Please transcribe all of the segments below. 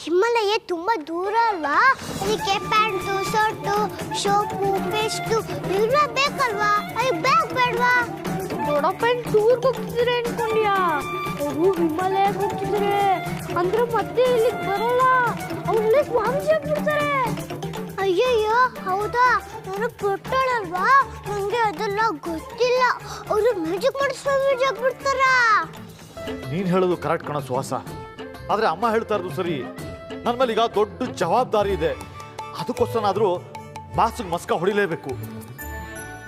ಹಿಮಾಲಯ ತುಂಬಾ ದೂರ ಅಲ್ವಾ? ಅದಕ್ಕೆ ಪ್ಯಾಂಟು, ಶರ್ಟು, ಸೋಪು, ಪೇಸ್ಟು ಎಲ್ಲ ಬೇಕಲ್ವಾ? ಅದಕ್ಕೆ ಬ್ಯಾಗ್ ಬೇಡವಾ? ದೊಡ್ಡಪ್ಪ ಟೂರ್ಗೆ ಹೋಗ್ತಿದ್ರೆ ಅನ್ಕೊಂಡ್ಯಾ? ಅವರು ಹಿಮಾಲಯಕ್ಕೆ ಹೋಗ್ತಿದ್ರೆ ಅಂದ್ರೆ ಮತ್ತೆ ಇಲ್ಲಿಗೆ ಬರಲ್ಲ. ಅವ್ರಲ್ಲೇ ಸ್ವಾಮೀಜಿ ಆಗ್ಬಿಡ್ತಾರೆ. ಅಯ್ಯಯ್ಯೋ, ಹೌದಾ? ನನಗೆ ಕೊಟ್ಟಾಳಲ್ವಾ, ನನಗೆ ಅದೆಲ್ಲ ಗೊತ್ತಿಲ್ಲ. ಅವರು ಮ್ಯಾಜಿಕ್ ಮಾಡಿ ಸ್ವಾಮೀಜಿ ಆಗ್ಬಿಡ್ತಾರ. ನೀನು ಹೇಳೋದು ಕರೆಕ್ಟ್ ಕಣ ಸುಹಾಸ. ಆದರೆ ಅಮ್ಮ ಹೇಳ್ತಾ ಇರೋದು ಸರಿ. ನನ್ನ ಮೇಲೆ ಈಗ ದೊಡ್ಡ ಜವಾಬ್ದಾರಿ ಇದೆ. ಅದಕ್ಕೋಸ್ಕರನಾದರೂ ಬಾಸಿಗೆ ಮಸ್ಕ ಹೊಡಿಲೇಬೇಕು.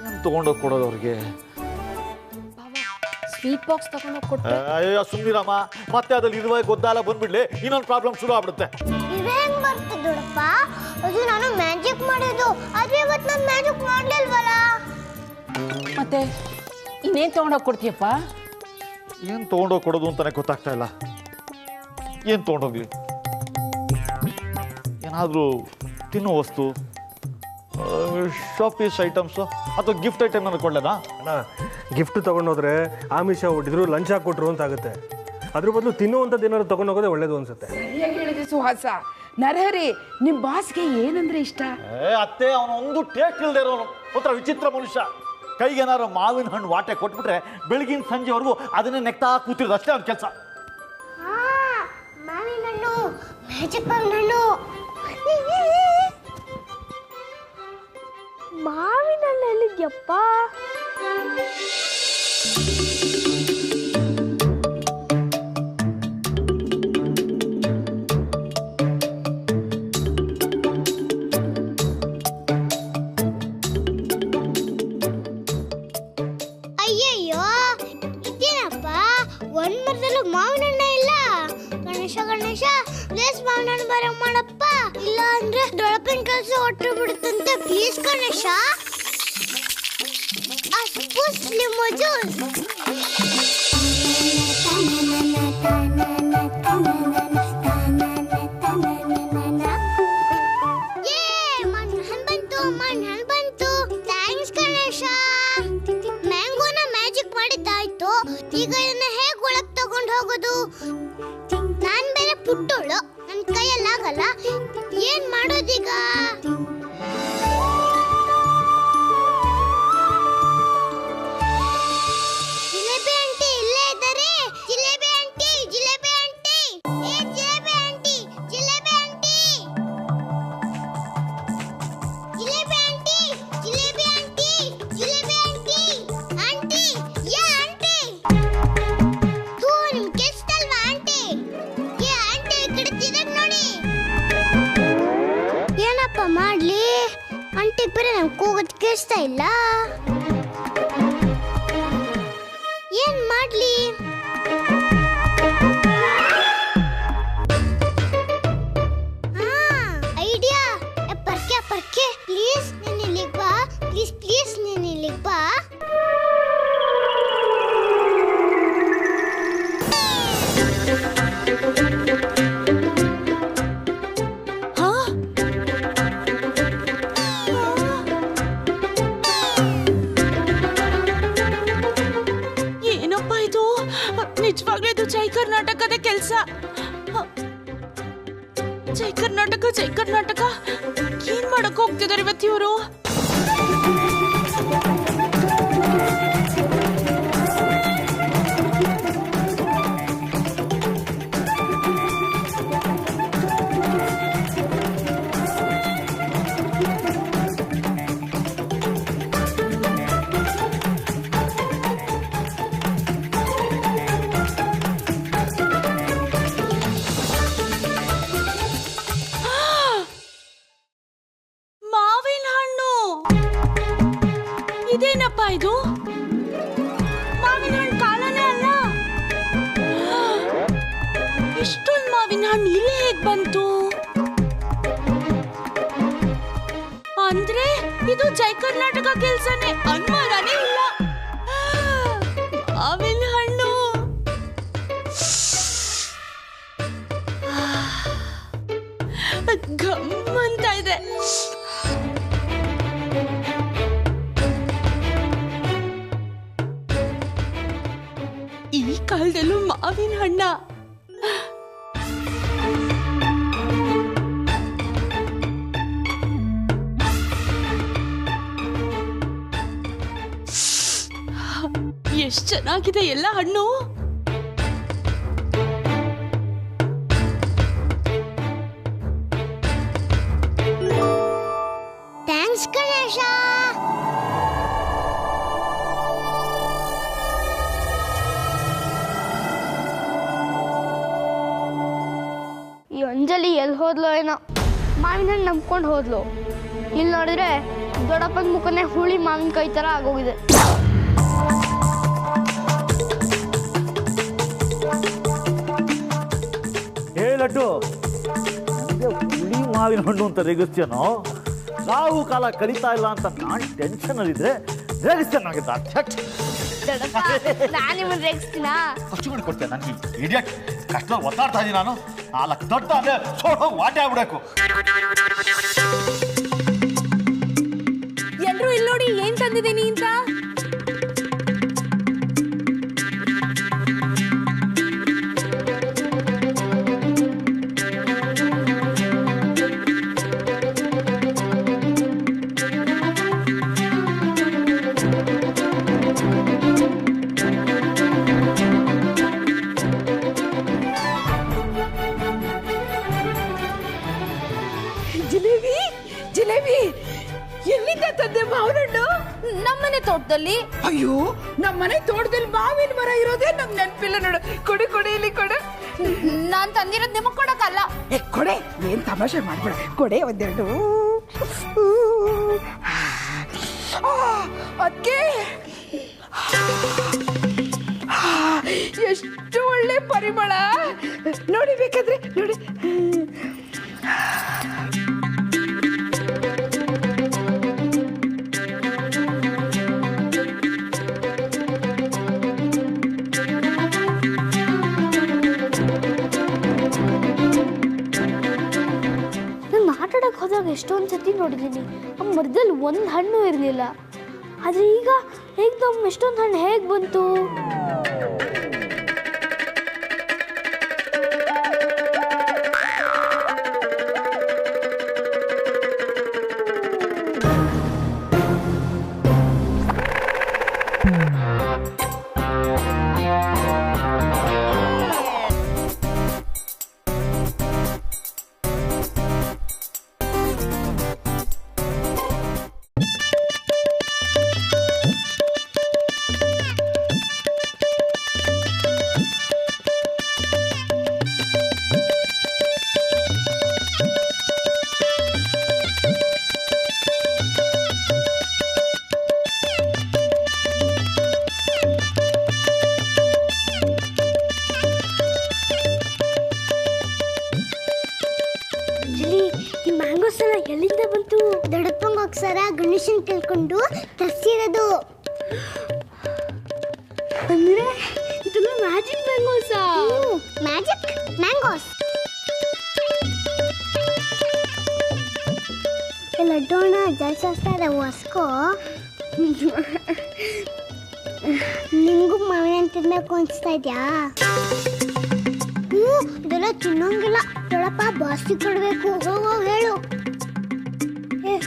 ಏನು ತೊಗೊಂಡೋಗಿ ಕೊಡೋದು ಅವ್ರಿಗೆ? ಸ್ವೀಟ್ ಬಾಕ್ಸ್ ತಗೊಂಡೋಗಿ ಕೊಟ್ಟೆ. ಅಯ್ಯೋ ಸುಮ್ಮನಿರಮ್ಮ, ಮತ್ತೆ ಅದ್ರಲ್ಲಿ ಇರುವ ಗೊದ್ದಾಲ ಬಂದ್ಬಿಡ್ಲಿ, ಇನ್ನೊಂದು ಪ್ರಾಬ್ಲಮ್ ಶುರು ಆಗ್ಬಿಡುತ್ತೆ. ಇವೇನ್ ಬರ್ತದೆ ದೊಡ್ಡಪ್ಪ? ಅದು ನಾನು ಮ್ಯಾಜಿಕ್ ಮಾಡೋದು. ಆದ್ರೆ ಇವತ್ತು ನಾನು ಮ್ಯಾಜಿಕ್ ಮಾಡ್ಲಿಲ್ವಲ್ಲ. ಮತ್ತೆ ಇನ್ನೇನು ತೊಗೊಂಡೋಗಿ ಕೊಡ್ತೀಯಪ್ಪ? ಏನು ತೊಗೊಂಡೋಗಿ ಕೊಡೋದು ಅಂತಾನೆ ಗೊತ್ತಾಗ್ತಾ ಇಲ್ಲ. ಏನು ತೊಗೊಂಡೋಗ್ಲಿ? ಏನಾದರೂ ತಿನ್ನೋ ವಸ್ತು, ಶಾಪೀಸ್ ಐಟಮ್ಸು ಅಥವಾ ಗಿಫ್ಟ್ ಐಟಮ್ ನನಗೆ ಕೊಡ್ಲೇನಾ? ಅಣ್ಣ, ಗಿಫ್ಟ್ ತೊಗೊಂಡೋದ್ರೆ ಆಮಿಷ ಹೊಟ್ಟಿದ್ರು ಲಂಚ್ ಹಾಕ್ಕೊಟ್ರು ಅಂತ ಆಗುತ್ತೆ. ಅದ್ರ ಬದಲು ತಿನ್ನುವಂಥದ್ದು ಏನಾದ್ರು ತೊಗೊಂಡೋಗೋದೇ ಒಳ್ಳೇದು ಅನ್ಸುತ್ತೆ. ಸರಿಯಾಗಿ ಹೇಳಿದೆ ಸುಹಾಸ. ನರಹರಿ, ನಿಮ್ಮ ಬಾಸ್ಗೆ ಏನಂದ್ರೆ ಇಷ್ಟ? ಅತ್ತೆ, ಅವನು ಒಂದು ಟೇಸ್ಟ್ ಇಲ್ಲದೆ ಇರೋನು, ಒಂಥರ ವಿಚಿತ್ರ ಮನುಷ್ಯ. ಕೈಗೇನಾದ್ರು ಮಾವಿನ ಹಣ್ಣು ವಾಟೆ ಕೊಟ್ಬಿಟ್ರೆ ಬೆಳಗಿನ ಸಂಜೆವರೆಗೂ ಅದನ್ನೇ ನೆಕ್ತಾ ಕೂತಿರೋದು, ಅಷ್ಟೇ ಅವ್ನ ಕೆಲಸ. ಮಾವಿನ ಹಣ್ಣು, ಮ್ಯಾಜಿಕ್ ಮಾವಿನ ಹಣ್ಣು. ಮಾವಿನ ಹಣ್ಣು ಎಲ್ಲಿದ್ಯಪ್ಪ? ಅಯ್ಯಯ್ಯೋ, ಇದೇನಪ್ಪ? ಒಂದ್ ಮರದಲ್ಲೂ ಮಾವಿನ ಹಣ್ಣೆ ಇಲ್ಲ. ಗಣೇಶ ಗಣೇಶ, ಪ್ಲೀಸ್ ಮಾವಿನ ಹಣ್ಣು ಬರ ಮಾಡಪ್ಪ. ಇಲ್ಲ ಅಂದ್ರೆ ದೊಡ್ಡಪ್ಪನ ಕೆಲಸ ಹೊಟ್ಟು ಬಿಡುತ್ತಂತೆ. ಪ್ಲೀಸ್ ಗಣೇಶ. Slim juice. ಮಾಡಿದ್ದಾಯ್ತು. ಈಗ ಇದನ್ನ ಹೇಗೆ ಒಳಗ್ ತಗೊಂಡು ಹೋಗೋದು? ನಾನ್ ಬೇರೆ ಪುಟ್ಟೋಳು, ನನ್ನ ಕೈಯಲ್ಲಾಗಲ್ಲ. ಏನ್ ಮಾಡೋದೀಗ? ಜಿಲೇಬಿ ಆಂಟಿ ಇಲ್ಲೇ ಇದ್ದಾರೆ. ಜಿಲೇಬಿ ಆಂಟಿ, ಜಿಲೇಬಿ ಆಂಟಿ, ಏ jalebi aunty, jalebi aunty, jalebi aunty, jalebi aunty, jalebi aunty, aunty, ಯಾ ಆಂಟಿ. ತೂ ನಿಮ್ ಕೆಲ್ಸದಲ್ವಾ ಆಂಟಿ? ಏ ಆಂಟಿ, ಈ ಕಡೆ ತಿರುಗ್ ನೋಡಿ. ಏನಪ್ಪ ಮಾಡ್ಲಿ? ಆಂಟಿ ಬೇರೆ ನಮ್ ಕೂಗೋದ್ ಕೇಳಿಸ್ತಾ ಇಲ್ಲ. ಏನ್ ಮಾಡ್ಲಿ? ಐಡಿಯಾ. ಪರ್ಕೆ ಪರ್ಕೆ, ಪ್ಲೀಸ್ ನೀನ್ ಇಲ್ಲಿಗ್ ಬಾ. ಪ್ಲೀಸ್ ಪ್ಲೀಸ್ ನೀನ್ ಇಲ್ಲಿಗ್ ಬಾ. ಏನಪ್ಪ ಇದು? ನಿಜವಾಗ್ಲೂ ಇದು ಜೈ ಕರ್ನಾಟಕದ ಕೆಲಸ. ಜೈ ಕರ್ನಾಟಕ, ಜೈ ಕರ್ನಾಟಕ. ಏನ್ ಮಾಡಕ್ ಹೋಗ್ತಿದಾರೆ ಇವತ್ತು ಇವರು? ಇದೇನಪ್ಪ ಇದು? ಮಾವಿನ ಹಣ್ಣು ಕಾಲನೇ ಅಲ್ಲ. ಇಷ್ಟೊಂದು ಮಾವಿನ ಹಣ್ಣು ಇಲ್ಲೇ ಹೇಗ್ ಬಂತು? ಅಂದ್ರೆ ಇದು ಜೈ ಕರ್ನಾಟಕ ಕೆಲ್ಸನೇ, ಅನುಮಾನನೇ ಇಲ್ಲ. ಮಾವಿನ ಹಣ್ಣು ಗಮ್ ಅಂತ ಇದೆ. ಈ ಕಾಲದಲ್ಲೂ ಮಾವಿನ ಹಣ್ಣ. ಎಷ್ಟ್ ಚೆನ್ನಾಗಿದೆ ಎಲ್ಲ ಹಣ್ಣು. ಥ್ಯಾಂಕ್ಸ್ ಗಣೇಶ. ಈ ಅಂಜಲಿ ಎಲ್ಲಿ ಹೋದ್ಲೋ ಏನೋ, ಮಾವಿನ ಹಣ್ಣು ನಂಬ್ಕೊಂಡು ಹೋದ್ಲು. ಇಲ್ಲಿ ನೋಡಿದ್ರೆ ದೊಡ್ಡಪ್ಪನ ಮುಖನೇ ಹುಳಿ ಮಾವಿನಕಾಯಿ ಥರ ಆಗೋಗಿದೆ. ಲಡ್ಡು, ನನಗೆ ಹುಳಿ ಮಾವಿನ ಹಣ್ಣು ಅಂತ ರೇಗಿಸ್ತೇನೋ? ನಾವು ಕಾಲ ಕಳೀತಾ ಇಲ್ಲ ಅಂತ ನಾನು ಟೆನ್ಷನಲ್ಲಿದ್ದರೆ ರೇಗಿಸ್ತೇನಾಗಿದ್ದ. ದೊಡ್ಡಪ್ಪ, ನಾನು ನಿಮ್ಮನ್ನು ರೇಗಿಸ್ತೀನ? ಖರ್ಚು ಮಾಡಿ ಕೊಡ್ತೇನೆ ನನಗೆ ಇಡಿಯಟ್. ಕಷ್ಟ ಒತ್ತಾಡ್ತಾ ಇದ್ದೀನಿ ನಾನು. 4 ದೊಡ್ಡ ಅಂದರೆ ಸೋಡೋ ವಾಟೆ ಆಗ್ಬಿಡಬೇಕು. ಎಲ್ರು ಇಲ್ಲಿ ನೋಡಿ ಏನ್ ತಂದಿದ್ದೀನಿ ಅಂತ. ಜಿಲೇಬಿ ಜಿಲೇಬಿ ಎಲ್ಲಿಂದ ತಂದೆ ಮಾವಿನಣ್ಣು? ನಮ್ಮನೆ ತೋಟದಲ್ಲಿ. ಅಯ್ಯೋ, ನಮ್ಮನೆ ತೋಟದಲ್ಲಿ ಮಾವಿನ ಮರ ಇರೋದೇ ನಂಗೆ ನೆನಪಿಲ್ಲ ನೋಡು. ಕೊಡು ಕೊಡು, ಇಲ್ಲಿ ಕೊಡು. ನಾನ್ ತಂದಿರೋದು ನಿಮಗ್ ಕೊಡಕ್ಕಲ್ಲ. ಕೊಡೆ, ಏನ್ ತಮಾಷೆ ಮಾಡ್ಬೇಡ, ಕೊಡೆ ಒಂದೆರಡು. ಅದಕ್ಕೆ ಎಷ್ಟು ಒಳ್ಳೆ ಪರಿಮಳ ನೋಡಿ, ಬೇಕಾದ್ರೆ ನೋಡಿ. ಆಟಾಡಕ್ಕೆ ಹೋದಾಗ ಎಷ್ಟೊಂದು ಸತಿ ನೋಡಿದ್ದೀನಿ, ಆ ಮರದಲ್ಲಿ ಒಂದು ಹಣ್ಣು ಇರಲಿಲ್ಲ. ಆದರೆ ಈಗ ಏಕ್ದಮ್ ಎಷ್ಟೊಂದು ಹಣ್ಣು ಹೇಗೆ ಬಂತು? ಎಲ್ಲಿಂದ ಬಂತು? ದೊಡ್ಡಪ್ಪಂಗೆ ಹೋಗ್ಸರ ಗಣೇಶನ್ ಕೇಳ್ಕೊಂಡು ತರ್ಸಿರೋದು. ಅಂದ್ರೆ ಇದೆಲ್ಲ ಮ್ಯಾಜಿಕ್ ಮ್ಯಾಂಗೋಸಾ? Magic mangoes. ಲಡ್ಡೋಣ ಜಾಸ್ತಿ ಹೊಸ್ಕೋ. ನಿಮಗೂ ಮಾವಿನ ಹಣ್ಣು ತಿನ್ಬೇಕು ಅನಿಸ್ತಾ ಇದೆಯಾ? ಇದೆಲ್ಲ ತಿನ್ನೋಂಗಿಲ್ಲ. ದೊಡ್ಡಪ್ಪ ಬಾಸ್ತಿ ಕೊಡ್ಬೇಕು. ಹೋಗೋ ಹೇಳು.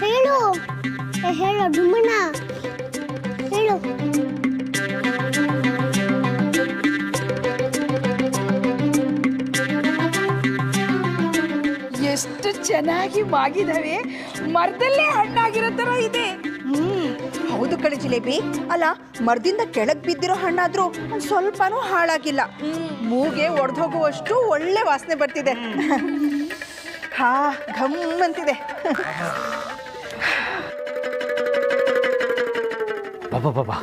ಹೇಳು ಹೇಳು ಡುಮ್ಮಣ್ಣ, ಹೇಳು. ಎಷ್ಟು ಚೆನ್ನಾಗಿ ಮಾಗಿದಾವೆ. ಮರದಲ್ಲೇ ಹಣ್ಣಾಗಿರೋ ತರ ಇದೆ. ಹೌದು ಕಣೆ ಜಿಲೇಬಿ. ಅಲ್ಲ, ಮರದಿಂದ ಕೆಳಗ್ ಬಿದ್ದಿರೋ ಹಣ್ಣಾದ್ರೂ ಸ್ವಲ್ಪನೂ ಹಾಳಾಗಿಲ್ಲ. ಮೂಗೆ ಒಡೆದೋಗುವಷ್ಟು ಒಳ್ಳೆ ವಾಸನೆ ಬರ್ತಿದೆ. ಹಾ, ಘಮ್ ಅಂತಿದೆ. ಬಾಬಾ,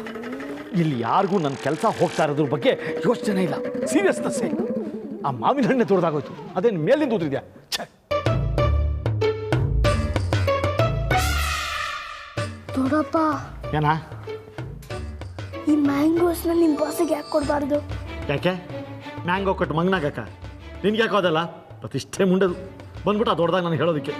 ಇಲ್ಲಿ ಯಾರಿಗೂ ನನ್ನ ಕೆಲಸ ಹೋಗ್ತಾ ಇರೋದ್ರ ಬಗ್ಗೆ ಯೋಚನೆ ಇಲ್ಲ. ಸೀರಿಯಸ್ನೆಸ್ಸೇ. ಆ ಮಾವಿನ ಹಣ್ಣೆ ತೋಡ್ದಾಗೋಯ್ತು. ಅದೇನು ಮೇಲಿಂದ ಉದ್ರಿದ್ಯಾ? ದೊಡ್ಡಪ್ಪ, ಏನ ಈ ಮ್ಯಾಂಗೋಸ್ನ ನಿಮ್ಮ ಬಾಸಿಗೆ ಯಾಕೆ ಕೊಡಬಾರ್ದು? ಯಾಕೆ? ಮ್ಯಾಂಗೋ ಕೊಟ್ಟು ಮಂಗನಾಗಕ್ಕ ನಿನ್ಗೆ ಯಾಕೆ ಹೋದಲ್ಲ? ಪ್ರತಿಷ್ಠೆ ಮುಂಡದು ಬಂದ್ಬಿಟ್ಟು ಆ ದೊಡ್ಡದಾಗ ನಾನು ಹೇಳೋದಕ್ಕೆ.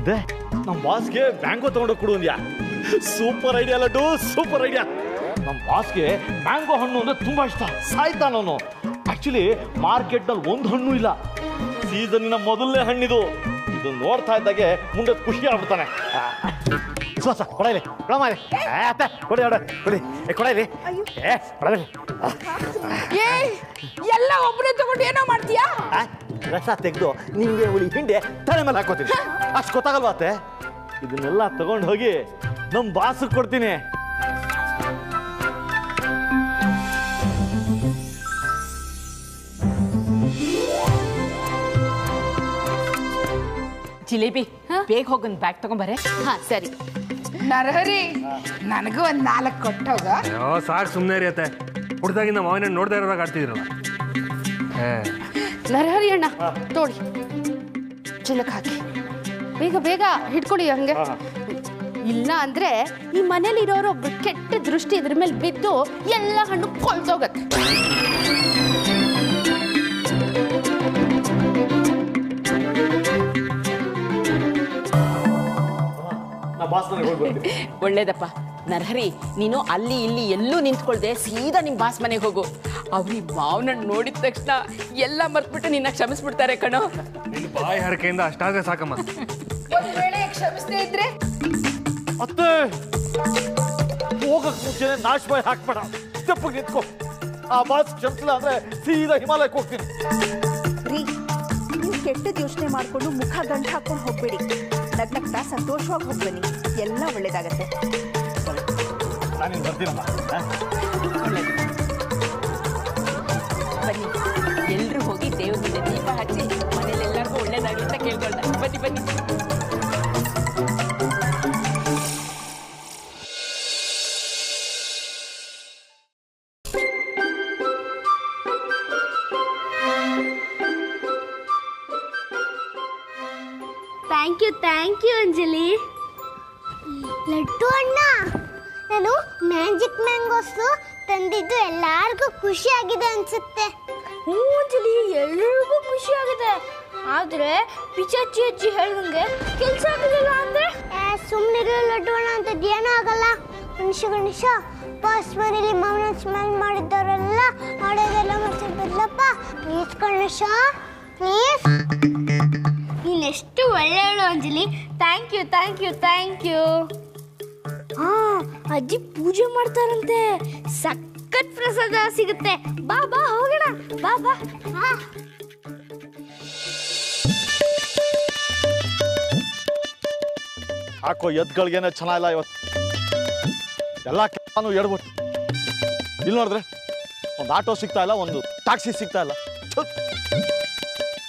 ಅದೇ ನಮ್ಮ ಬಾಸ್ಗೆ ಮ್ಯಾಂಗೋ ತಗೊಂಡೋಗಿ ಕೊಡು ಅಂದ್ಯಾ? Super idea Laddu, super idea. ನಮ್ಮ ಬಾಸ್ಗೆ ಮ್ಯಾಂಗೋ ಹಣ್ಣು ಅಂದ್ರೆ ತುಂಬಾ ಇಷ್ಟ, ಸಾಯ್ತಾನವನು. ಆಕ್ಚುಲಿ ಮಾರ್ಕೆಟ್ನಲ್ಲಿ ಒಂದು ಹಣ್ಣು ಇಲ್ಲ, ಸೀಸನ್ನಿನ ಮೊದಲನೇ ಹಣ್ಣಿದು. ಇದು ನೋಡ್ತಾ ಇದ್ದಾಗೆ ಮುಂದೆ ಖುಷಿ ಆಗ್ಬಿಡ್ತಾನೆ. ಸುವಾಸ ಕೊಡಲಿ ಕೊಡಮಾರಿ ಅತ್ತೆ ಕೊಡಿ ಕೊಡಿ ಕೊಡಲಿ ಕೊಡಲಿ. ಎಲ್ಲ ಒಬ್ಬರೇ ತಗೊಂಡು ಏನೋ ಮಾಡ್ತೀಯಾ? ರಸ ತೆಗೆದು ನಿಂಗೆ ಹುಳಿ ಹಿಂಡೆ ತಲೆ ಮೇಲೆ ಹಾಕೋತೀನಿ, ಅಷ್ಟು ಗೊತ್ತಾಗಲ್ವಾ ಅತ್ತೆ? ಇದನ್ನೆಲ್ಲ ತಗೊಂಡು ಹೋಗಿ ನಮ್ಮ ಬಾಸಿಗೆ ಕೊಡ್ತೀನಿ. ಜಿಲೇಬಿ ಬೇಗ ಹೋಗೊಂದು ಬ್ಯಾಗ್ ತಗೊಂಬರೆ. ಹಾ ಸರಿ. ನರಹರಿ ನನಗೂ ಒಂದ್ 4 ಕೊಟ್ಟೋಗ. ಅಯ್ಯೋ ಸಾಕು ಸುಮ್ಮನೆ ರೀ ಅತ್ತೆ, ಹುಡ್ದಾಗಿಂದ ಮಾವಿನ ನೋಡ್ತಾ ಇರೋದಾಗ ಆಡ್ತಿದ್ದೀರಲ್ಲ. ನರಹರಿ ಅಣ್ಣ ತೋಳಿ ಚೀಲಕ್ಕೆ ಹಾಕಿ ಬೇಗ ಬೇಗ ಹಿಡ್ಕೊಡಿ ಹಂಗೆ. ಇಲ್ಲ ಅಂದ್ರೆ ಈ ಮನೇಲಿ ಇರೋರು ಒಬ್ರು ಕೆಟ್ಟ ದೃಷ್ಟಿ ಇದ್ರ ಮೇಲೆ ಬಿದ್ದು ಎಲ್ಲ ಹಣ್ಣು ಕೊಳ್ತೋಗತ್ತೆ. ಒಳ್ಳೇದಪ್ಪ. ನರಹರಿ, ನೀನು ಅಲ್ಲಿ ಇಲ್ಲಿ ಎಲ್ಲೂ ನಿಂತ್ಕೊಳ್ದೆ ಸೀದಾ ನಿಮ್ಮ ಬಾಸ್ ಮನೆಗೆ ಹೋಗು. ಅವ್ರಿಗೆ ಮಾವನ ನೋಡಿದ ತಕ್ಷಣ ಎಲ್ಲ ಮರ್ತ್ಬಿಟ್ಟು ನಿನ್ನ ಕ್ಷಮಿಸ್ಬಿಡ್ತಾರೆ ಕಣೋ. ನಿನ್ನ ಬಾಯಿ ಹರಕೆಯಿಂದ ಅಷ್ಟಾದ್ರೆ ಸಾಕಮ್ಮ. ಒಂದ್ ವೇಳೆ ಕ್ಷಮಿಸದೇ ಇದ್ರೆ ಅತ್ತೆ ಹೋಗಕ್ ಮುಂಚೆನೆ ನಾಶವಾಗಿ ಹಾಕ್ಬೇಡ, ಸ್ಟೆಪ್ಪಿಗೆ ನಿಂತ್ಕೋ. ಆ ಬಾಸ್ ಕ್ಷಮಿಸಿಲ್ಲ ಅಂದ್ರೆ ಸೀದಾ ಹಿಮಾಲಯಕ್ಕೆ ಹೋಗ್ತೀನಿ. ರೀ, ನೀವು ಕೆಟ್ಟದ್ದು ಯೋಚನೆ ಮಾಡಿಕೊಂಡು ಮುಖ ಗಂಟು ಹಾಕೊಂಡು ಹೋಗ್ಬೇಡಿ. ನಗ್ನಗ್ತಾ ಸಂತೋಷವಾಗಿ ಹೋಗ್ಬನ್ನಿ, ಎಲ್ಲ ಒಳ್ಳೇದಾಗತ್ತೆ. ನಾನಿನ್ ಬರ್ತೀನಮ್ಮ. ಬನ್ನಿ ಎಲ್ಲರೂ ಹೋಗಿ ದೇವ್ರ ಮುಂದೆ ದೀಪ ಹಚ್ಚಿ ಮನೇಲಿ ಎಲ್ಲರಿಗೂ ಒಳ್ಳೇದಾಗ್ಲಿ ಅಂತ ಕೇಳ್ಕೊಳ್ಳ. ಬನ್ನಿ ಬನ್ನಿ. Thank you Anjali. ಲಡ್ಡು ಅಣ್ಣ, ನಾನು ಮ್ಯಾಜಿಕ್ ಮ್ಯಾಂಗೋಸು ತಂದಿದ್ದು ಎಲ್ಲರಿಗೂ ಖುಷಿ ಆಗಿದೆ ಅನ್ಸುತ್ತೆ. ಅಂಜಲಿ ಎಲ್ಲರಿಗೂ ಖುಷಿ ಆಗಿದೆ, ಆದ್ರೆ ಪಿಚಾಚಿ ಅಜ್ಜಿ ಹೇಳ್ದಂಗೆ ಕೆಲಸ ಆಗಲಿಲ್ಲ ಅಂದ್ರೆ ಸುಮ್ಮನಿರೋ ಲಡ್ಡು ಅಣ್ಣ, ಅಂತದ್ದು ಏನೂ ಆಗಲ್ಲ. ಗಣೇಶ ಬಾಸ್ ಮನೇಲಿ ಮಾವಿನ ಸ್ಮೆಲ್ ಮಾಡಿದ್ದವರೆಲ್ಲ ಮಾಡೋದೆಲ್ಲ ಮಾಡ್ಸಿದ್ರಲ್ಲಪ್ಪ. Please Ganesha please. ನೀನೆಷ್ಟು ಒಳ್ಳೆಯವಳು Anjali. Thank you thank you thank you. ಹಾ, ಅಜ್ಜಿ ಪೂಜೆ ಮಾಡ್ತಾರಂತೆ, ಸಖತ್ ಪ್ರಸಾದ ಸಿಗುತ್ತೆ. ಬಾ ಬಾ ಹೋಗೋಣ, ಬಾ ಬಾ. ಹಾಕೋ ಎದ್ಗಳಿಗೇನೆ ಚೆನ್ನಾಗಿಲ್ಲ ಇವತ್ತು, ಎಲ್ಲ ಕೆಲಸನೂ ಎಡ್ಬಿಟ್ಟು. ಇಲ್ಲಿ ನೋಡಿದ್ರೆ ಒಂದು ಆಟೋ ಸಿಗ್ತಾ ಇಲ್ಲ, ಒಂದು ಟ್ಯಾಕ್ಸಿ ಸಿಗ್ತಾ ಇಲ್ಲ.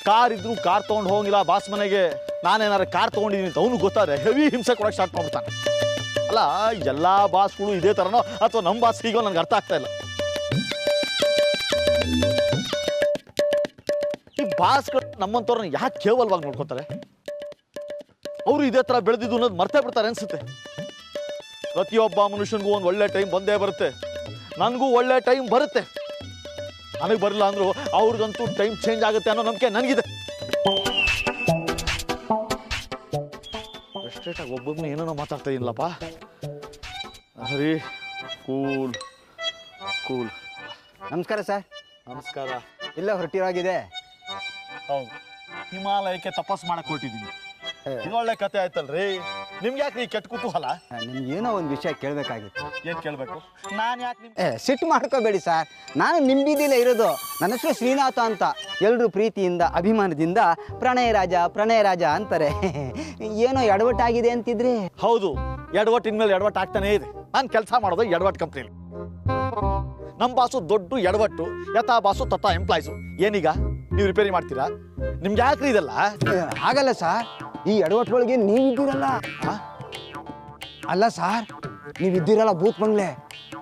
ಕಾರ್ ಇದ್ರು ಕಾರ್ ತೊಗೊಂಡು ಹೋಗಿಲ್ಲ ಬಾಸ್ ಮನೆಗೆ. ನಾನೇನಾರು ಕಾರ್ ತೊಗೊಂಡಿದ್ದೀನಿ ಅಂತ ಅವನು ಗೊತ್ತಾದ್ರೆ ಹೆವಿ ಹಿಂಸೆ ಕೊಡೋಕೆ ಸ್ಟಾರ್ಟ್ ಮಾಡ್ಬಿಡ್ತಾನೆ. ಅಲ್ಲ, ಎಲ್ಲ ಬಾಸ್ಗಳು ಇದೇ ಥರನೋ ಅಥವಾ ನಮ್ಮ ಬಾಸ್ ಹೀಗೋ ನನಗೆ ಅರ್ಥ ಆಗ್ತಾ ಇಲ್ಲ. ಈ ಬಾಸ್ಗಳು ನಮ್ಮಂಥವ್ರನ್ನ ಯಾಕೆ ಕೇವಲವಾಗಿ ನೋಡ್ಕೊತಾರೆ? ಅವರು ಇದೇ ಥರ ಬೆಳೆದಿದ್ದು ಅನ್ನೋದು ಮರ್ತೇ ಬಿಡ್ತಾರೆ ಅನ್ಸುತ್ತೆ. ಪ್ರತಿಯೊಬ್ಬ ಮನುಷ್ಯನಿಗೂ ಒಂದು ಒಳ್ಳೆ ಟೈಮ್ ಬಂದೇ ಬರುತ್ತೆ. ನನಗೂ ಒಳ್ಳೆ ಟೈಮ್ ಬರುತ್ತೆ. ನನಗೆ ಬರಲ್ಲ ಅಂದ್ರು ಅವ್ರಿಗಂತೂ ಟೈಮ್ ಚೇಂಜ್ ಆಗುತ್ತೆ ಅನ್ನೋ ನಂಬಿಕೆ ನನಗಿದೆ. ಎಷ್ಟೇಟಾಗಿ ಒಬ್ಬೊಬ್ಬನ ಏನೇನೋ ಮಾತಾಡ್ತಾ ಇಲ್ಲಪ್ಪ. ಹರಿ, ಕೂಲ್ ಕೂಲ್. ನಮಸ್ಕಾರ ಸರ್. ನಮಸ್ಕಾರ. ಇಲ್ಲ ಹೊರಟಿರೋಗಿದೆ. ಹೌದು, ಹಿಮಾಲಯಕ್ಕೆ ತಪಸ್ ಮಾಡಕ್ ಹೊರಟಿದ್ದೀನಿ. ಇದೊಳ್ಳೆ ಕತೆ ಆಯ್ತಲ್ರಿ. ನಿಮ್ಗೆ ಯಾಕೆ ಕೆಟ್ಟ ಕುತೂಹಲ? ನಿಮ್ಗೇನೋ ಒಂದು ವಿಷಯ ಕೇಳಬೇಕಾಗಿತ್ತು. ಏನ್ ಕೇಳ್ಬೇಕು? ನಾನು ಯಾಕೆ ನಿಮ್ ಸಿಟ್ಟು ಮಾಡ್ಕೋಬೇಡಿ ಸರ್, ನಾನು ನಿಮ್ಮ ಬೀದಿಲೇ ಇರೋದು. ನನ್ನ ಹೆಸರು ಶ್ರೀನಾಥ ಅಂತ. ಎಲ್ಲರೂ ಪ್ರೀತಿಯಿಂದ ಅಭಿಮಾನದಿಂದ ಪ್ರಣಯ ರಾಜ ಅಂತಾರೆ. ಏನೋ ಎಡವಟ್ಟಾಗಿದೆ ಅಂತಿದ್ರೆ. ಹೌದು, ಎಡವಟ್ಟು ಇನ್ಮೇಲೆ ಎಡವಟ್ಟು ಆಗ್ತಾನೇ ಇದೆ. ನಾನು ಕೆಲಸ ಮಾಡೋದು ಎಡವಟ್ಟು ಕಂಪ್ನಿಲಿ. ನಮ್ಮ ಬಾಸು ದೊಡ್ಡ ಎಡವಟ್ಟು, ಯಥಾ ಬಾಸು ತಥಾ ಎಂಪ್ಲಾಯ್ಸು. ಏನೀಗ ನೀವು ರಿಪೇರಿ ಮಾಡ್ತೀರಾ? ನಿಮ್ಗೆ ಯಾಕ್ರಿ ಇದೆಲ್ಲ? ಹಾಗಲ್ಲ ಸರ್, ಈ ಎಡವಟ್ಟೊಳಗೆ ನೀವಿದ್ದೀರಲ್ಲ. ಅಲ್ಲ ಸರ್, ನೀವಿದ್ದೀರಲ್ಲ ಬೂತ್ ಬಂಗ್ಲೆ,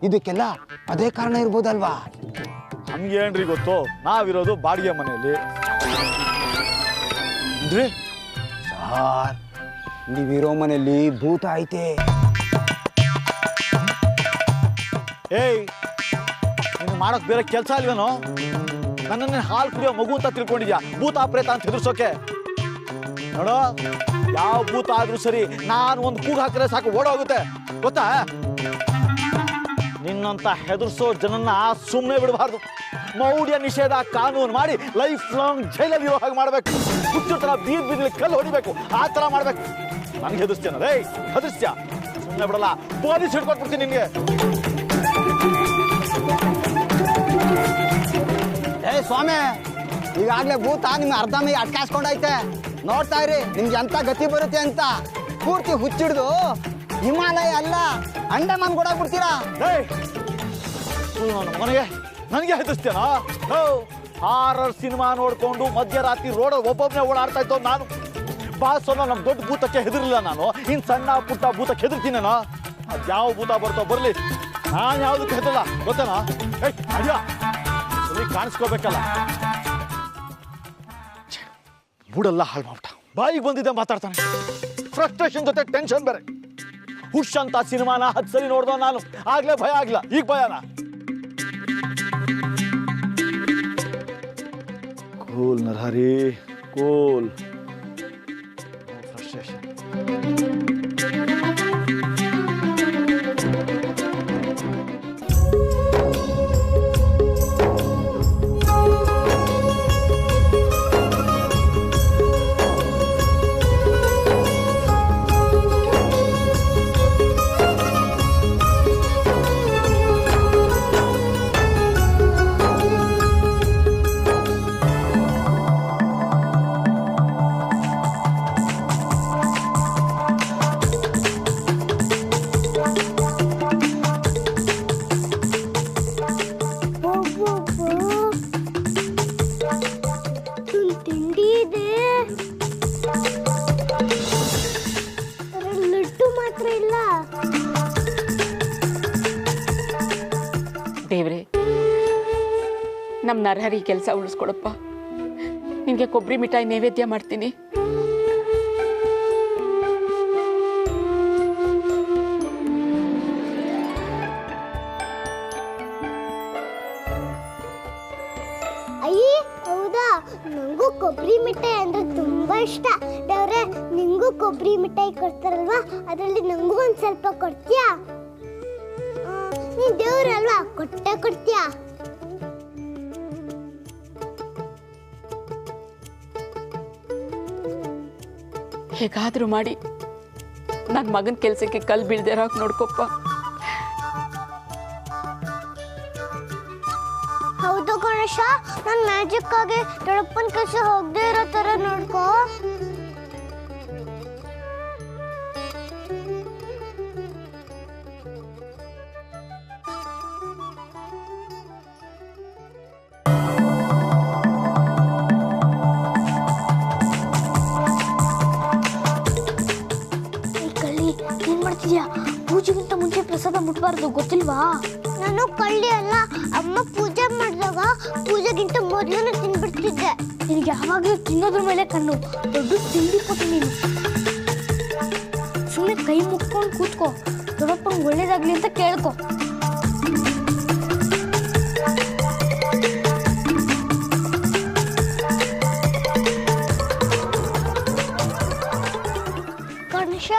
ಇದಕ್ಕೆಲ್ಲ ಅದೇ ಕಾರಣ ಇರ್ಬೋದಲ್ವಾ? ನಮ್ಗೇನ್ರಿ ಗೊತ್ತು, ನಾವಿರೋದು ಬಾಡಿಗೆ ಮನೆಯಲ್ಲಿ. ಅಂದ್ರೆ ಸರ್, ನೀವಿರೋ ಮನೆಯಲ್ಲಿ ಭೂತ ಐತೆ. ಏಯ್, ನೀನು ಮಾಡೋಕ್ ಬೇರೆ ಕೆಲಸ ಇಲ್ವೇನೋ? ನನ್ನನ್ನೇ ಹಾಲು ಕುಡಿಯೋ ಮಗು ಅಂತ ತಿಳ್ಕೊಂಡಿದ್ಯಾ ಭೂತ ಪ್ರೇತ ಅಂತ ಹೆದರ್ಸೋಕೆ? ನೋಡ ಯಾವ ಭೂತ ಆದ್ರೂ ಸರಿ ನಾನು ಒಂದು ಕೂಗು ಹಾಕಿದ್ರೆ ಸಾಕು ಓಡೋಗುತ್ತೆ ಗೊತ್ತಾ. ನಿನ್ನಂತ ಹೆದರ್ಸೋ ಜನನ್ನ ಸುಮ್ಮನೆ ಬಿಡಬಾರ್ದು. ಮೌಢ್ಯ ನಿಷೇಧ ಕಾನೂನು ಮಾಡಿ ಲೈಫ್ ಲಾಂಗ್ ಜೈಲಲ್ಲಿ ಇರೋ ಹಾಗೆ ಮಾಡ್ಬೇಕು. ಹುಚ್ಚು ತರ ಬೀದಿಲಿ ಕಲ್ಲು ಹೊಡಿಬೇಕು, ಆ ತರ ಮಾಡ್ಬೇಕು. ನನ್ಗೆ ಹೆದರ್ಸ್ತೀನ ರೇ, ಹೆದರ್ಸ್ತ್ಯಾ? ಸುಮ್ಮನೆ ಬಿಡಲ್ಲ, ಪೊಲೀಸ್ ಹಿಡ್ಕೊಟ್ಬಿಡ್ತೀನಿ ನಿನ್ಗೆ. ಸ್ವಾಮಿ, ಈಗಾಗಲೇ ಭೂತ ನಿಮ್ಗೆ ಅರ್ಧ ಮೈ ಅಟ್ಕಾಸ್ಕೊಂಡೈತೆ. ನೋಡ್ತಾ ಇರಿ ನಿಮ್ಗೆ ಎಂತ ಗತಿ ಬರುತ್ತೆ ಅಂತ. ಪೂರ್ತಿ ಹುಚ್ಚಿಡ್ದು ಹಿಮಾಲಯ ಅಲ್ಲ ಅಂಡಮಾನ್ ಕೂಡ ಬಿಡ್ತೀರಾ. ನನಗೆ ಹೆದರ್ಸ್ತೇನಾ? ಹಾರರ್ ಸಿನಿಮಾ ನೋಡ್ಕೊಂಡು ಮಧ್ಯರಾತ್ರಿ ರೋಡ್ ಒಬ್ಬೊಬ್ಬನೇ ಓಡಾಡ್ತಾ ಇದ್ದೋ ನಾನು. ಬಾಸ್ ಅನ್ನೋ ನಮ್ ದೊಡ್ಡ ಭೂತಕ್ಕೆ ಹೆದರ್ಲಿಲ್ಲ ನಾನು. ಇನ್ ಸಣ್ಣ ಪುಟ್ಟ ಭೂತಕ್ಕೆ ಹೆದರ್ತೀನೇನಾ? ಅದ್ಯಾವ ಭೂತ ಬರ್ತೋ ಬರ್ಲಿ, ನಾನು ಯಾವ್ದಕ್ಕೆ ಹೆದರಲ್ಲ ಗೊತ್ತೇನಾ? ಕಾಣಿಸ್ಕೋಬೇಕಲ್ಲ. ಮೂಡೆಲ್ಲ ಹಾಳು ಮಾಡ್ಬಿಟ್ಟ. ಬಾಯಿಗೆ ಬಂದಿದ್ದೆ ಮಾತಾಡ್ತಾನೆ. ಫ್ರಸ್ಟ್ರೇಷನ್ ಜೊತೆ ಟೆನ್ಷನ್ ಬೇರೆ. ಹುಷ್ ಅಂತ ಸಿನಿಮಾನ 10 ಸರಿ ನೋಡ್ದೋ ನಾನು. ಆಗ್ಲೇ ಭಯ ಆಗಿಲ್ಲ, ಈಗ ಭಯನಾ? Cool Narahari, cool. ಫ್ರಸ್ಟ್ರೇಷನ್. ದೇವ್ರೆ, ನಮ್ಮ ನರಹರಿ ಕೆಲಸ ಉಳಿಸ್ಕೊಡಪ್ಪ. ನಿನಗೆ ಕೊಬ್ಬರಿ ಮಿಠಾಯಿ ನೈವೇದ್ಯ ಮಾಡ್ತೀನಿ. ಅಯ್ಯ ಹೌದಾ, ನಂಗೂ ಕೊಬ್ಬರಿ ಮಿಠಾಯಿ ಅಂದ್ರೆ ತುಂಬಾ ಇಷ್ಟ. ದೇವ್ರೆ, ನಿಂಗೂ ಕೊಬ್ಬರಿ ಮಿಠಾಯಿ ಕೊಡ್ತಾರಲ್ವಾ, ಅದರಲ್ಲಿ ನಂಗೂ ಒಂದ್ ಸ್ವಲ್ಪ ಕೊಡ್ತೀಯಾ? ನೀನ್ ದೇವ್ರಲ್ವಾ, ಕೊಡ್ತೀಯಾ? ಹೇಗಾದ್ರೂ ಮಾಡಿ ನನ್ನ ಮಗನ ಕೆಲಸಕ್ಕೆ ಕಲ್ ಬೀಳ್ದೆ ಇರೋಕೆ ನೋಡ್ಕೊಪ್ಪ. ಹೌದು ಗಣೇಶ, ನನ್ ಮ್ಯಾಜಿಕ್ ಆಗಿ ದೊಡ್ಡಪ್ಪನ ಕೆಲಸ ಹೋಗದೆ ಇರೋ ತರ ನೋಡ್ಕೋ. ಪೂಜೆಗಿಂತ ಮುಂಚೆ ಪ್ರಸಾದ ಮುಟ್ಬಾರ್ದು, ಗೊತ್ತಿಲ್ವಾ? ನಾನು ಕಳ್ಳಿ ಅಲ್ಲ, ಅಮ್ಮ ಪೂಜೆ ಮಾಡಿದಾಗ ಪೂಜೆಗಿಂತ ಮೊದಲು ತಿನ್ಬಿಡ್ತಿದ್ದೆ. ನಿನಗೆ ಯಾವಾಗಲೂ ತಿನ್ನೋದ್ರ ಮೇಲೆ ಕಣ್ಣು. ದೊಡ್ಡ ತಿಂಡಿ ಕೊಟ್ಟು ನೀನು ಸುಮ್ಮನೆ ಕೈ ಮುಕ್ಕೊಂಡು ಕೂತ್ಕೋ. ದೊಡ್ಡಪ್ಪಂಗೆ ಒಳ್ಳೇದಾಗ್ಲಿ ಅಂತ ಕೇಳ್ಕೊ. ಗಣೇಶ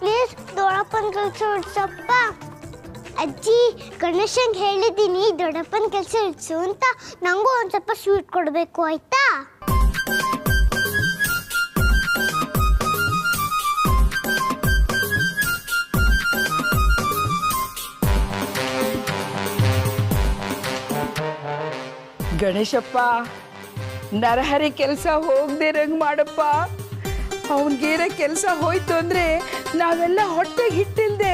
ಪ್ಲೀಸ್ ದೊಡ್ಡಪ್ಪನ ಕೆಲಸ ಇಡ್ಸಪ್ಪ. ಅಜ್ಜಿ, ಗಣೇಶಂಗೆ ಹೇಳಿದ್ದೀನಿ ದೊಡ್ಡಪ್ಪನ ಕೆಲಸ ಇಡ್ಸು ಅಂತ. ನಂಗೂ ಒಂದು ಸ್ವಲ್ಪ ಸ್ವೀಟ್ ಕೊಡಬೇಕು, ಆಯ್ತಾ? ಗಣೇಶಪ್ಪ, ನರಹರಿ ಕೆಲಸ ಹೋಗದೆ ರಂಗ್ ಮಾಡಪ್ಪ. ಅವನಿಗೇನ ಕೆಲಸ ಹೋಯ್ತು ಅಂದ್ರೆ ನಾವೆಲ್ಲ ಹೊಟ್ಟೆಗೆ ಹಿಟ್ಟಿಲ್ದೆ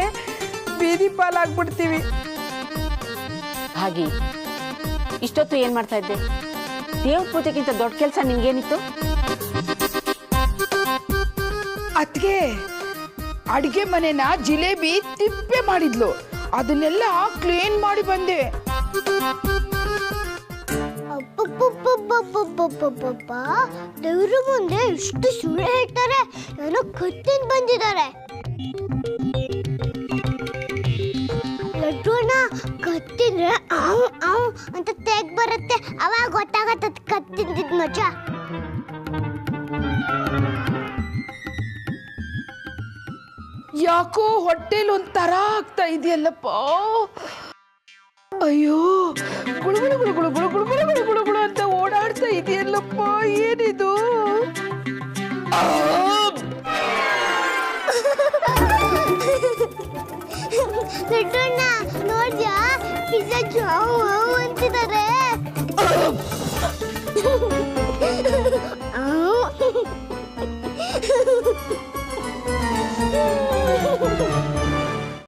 ಬೀದಿ ಪಾಲಾಗ್ಬಿಡ್ತೀವಿ. ಹಾಗೆ ಇಷ್ಟೊತ್ತು ಏನ್ ಮಾಡ್ತಾ ಇದ್ದೆ? ದೇವ್ರ ಪೂಜೆಗಿಂತ ದೊಡ್ಡ ಕೆಲಸ ನಿನ್ಗೇನಿತ್ತು? ಅದ್ಗೆ ಅಡಿಗೆ ಮನೆನ ಜಿಲೇಬಿ ತಿಪ್ಪೆ ಮಾಡಿದ್ಲು, ಅದನ್ನೆಲ್ಲ ಕ್ಲೀನ್ ಮಾಡಿ ಬಂದೆ. ದೇವ್ರ ಮುಂದೆ ಇಷ್ಟು ಸುಳ್ಳು ಹೇಳ್ತಾರೆ. ಏನೋ ಕತ್ತಿನ ಬಂದಿದ್ದಾರೆ. ಲಡ್ಡುನ ಕತ್ತಿದ್ರೆ ಅಂತ ತೆಗ್ ಬರುತ್ತೆ, ಅವಾಗ ಗೊತ್ತಾಗತ್ತ ಕತ್ತಿಂದಿದ್ ಮಜಾ. ಯಾಕೋ ಹೊಟ್ಟೆಲಿ ಒಂಥರ ಆಗ್ತಾ ಇದೆಯಲ್ಲಪ್ಪ. ಅಯ್ಯೋ ಗುಳುಗುಳು ಗುಳುಗುಳು ಗುಳುಗುಳು ಗುಳುಗುಳು ಗುಳುಗುಳು ಅಂತ ಓಡಾಡ್ತಾ ಇದೆಯಲ್ಲಪ್ಪ. ಏನಿದು? ದೊಡ್ಡಣ್ಣ ನೋಡ್ಯಾ ಪಿಜ್ಜಾ ಜಾವು ಅಂತಿದ್ದಾರೆ.